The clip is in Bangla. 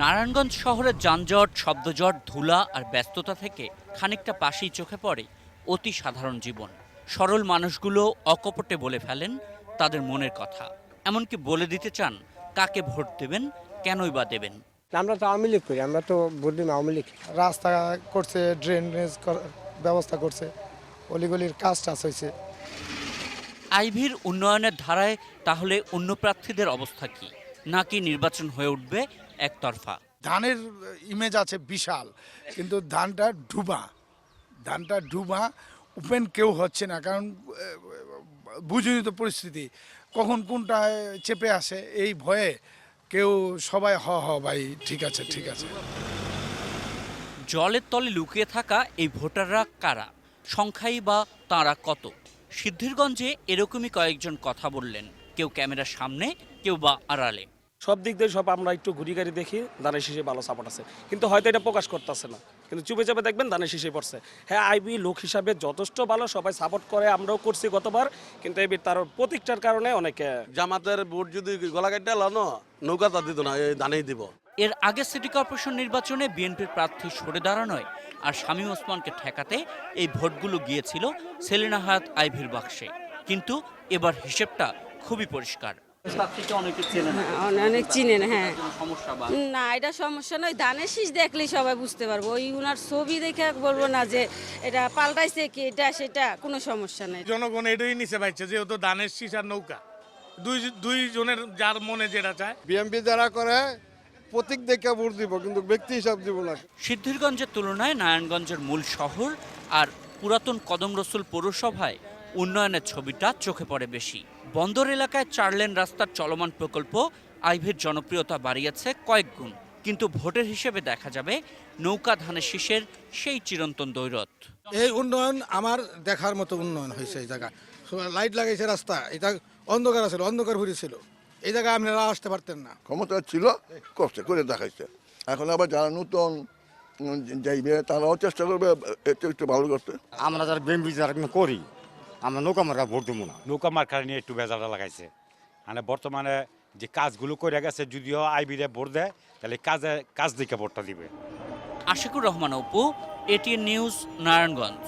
নারায়ণগঞ্জ শহরের যানজট, শব্দজট, ধুলা আর ব্যস্ততা থেকে খানিকটা পাশেই চোখে পড়ে অতি সাধারণ জীবন। সরল মানুষগুলো অকপটে বলে ফেলেন তাদের মনের কথা, এমনকি বলে দিতে চান কাকে ভোট দেবেন, কেনই বা দেবেন। আমরা তো আওয়ামী লীগ করি, আমরা তো ভোট দিন আওয়ামী লীগ। রাস্তা করছে, ড্রেনেজ ব্যবস্থা করছে, অলিগলির কাজ টাজ হয়েছে। আইভির উন্নয়নের ধারায় তাহলে অন্য প্রার্থীদের অবস্থা কি? নাকি নির্বাচন হয়ে উঠবে একতরফা? ধানের ইমেজ আছে বিশাল, কিন্তু ধানটা ডুবা ওপেন কেউ হচ্ছে না, কারণ বুঝুনি তো পরিস্থিতি কখন কোনটা চেপে আসে, এই ভয়ে কেউ সবাই ভাই ঠিক আছে ঠিক আছে। জলের তলে লুকিয়ে থাকা এই ভোটাররা কারা, সংখ্যাই বা তাঁরা কত? সিদ্ধিরগঞ্জে এরকমই কয়েকজন কথা বললেন, কেউ ক্যামেরার সামনে, কেউ বা আড়ালে। সব দিক দিয়ে সব আমরা একটু ঘুরি গাড়ি দেখি, ধানের শীষে ভালো সাপোর্ট আছে, কিন্তু হয়তো এটা প্রকাশ করতেছে না, কিন্তু চুপে চাপে দেখবেন ধানের শীষে পড়ছে। হ্যাঁ, আইবি লোক হিসাবে যথেষ্ট ভালো, সবাই সাপোর্ট করে, আমরাও করছি গতবার, কিন্তু এবার তার প্রতীকটার কারণে অনেকে জামাতের ভোট যদি গলা কাটতে লানো নৌকাটা দিত না, এই ধানেই দিব। এর আগে সিটি কর্পোরেশন নির্বাচনে বিএনপির প্রার্থী সরে দাঁড়ানোয় আর শামীম ওসমানকে ঠেকাতে এই ভোটগুলো গিয়েছিল সেলিনা হায়াত আইভির বাক্সে। কিন্তু এবার হিসেবটা খুবই পরিষ্কার। অনেক চিনেন, হ্যাঁ। না, এটা সমস্যা নয়, ধানের শীষ দেখলেই সবাই বুঝতে পারবো। ওই উনার ছবি দেখে বলবো না যে এটা পাল্টাইছে কি এটা সেটা, কোনো সমস্যা নেই। জনগণ এটাই নিচে পাইছে, যেহেতু ধানের শীষ আর নৌকা দুই জনের যার মনে যেটা চায়। বিএমপি যারা করে প্রতীক দেখে ভোট দিব, কিন্তু ব্যক্তি হিসাব দিব না। সিদ্ধিরগঞ্জের তুলনায় নারায়ণগঞ্জের মূল শহর আর পুরাতন কদম রসুল পৌরসভায় উন্নয়নের ছবিটা চোখে পড়ে বেশি। বন্দর এলাকায় 4 লেন রাস্তার চলমান প্রকল্প আইভির জনপ্রিয়তা বাড়িয়েছে কয়েক গুণ, কিন্তু ভোটের হিসেবে দেখা যাবে নৌকা ধানের শীষের সেই চিরন্তন দৈরত। এই উন্নয়ন আমার দেখার মতো উন্নয়ন হয়েছে। এই জায়গায় লাইট লাগাইছে, রাস্তা এটা অন্ধকার ছিল, অন্ধকার ঘুরেছিল, এই জায়গায় আপনারা আসতে পারতেন না। ক্ষমতা ছিল, কষ্ট করে দেখাইছে। এখন আবার যারা নতুন যাইবে তারাও চেষ্টা করবে একটু ভালো করতে। আমরা যারা বিএনপি যারা করি, আমরা নৌকা মার্কা ভোট দেবো না। নৌকা মার্কা নিয়ে একটু বেজারটা লাগাইছে। মানে বর্তমানে যে কাজগুলো করে গেছে, যদিও আইবিরে ভোট দেয় তাহলে কাজ দিকে ভোটটা দিবে। Ashikur Rahman Apu, ATN news, Narayanganj.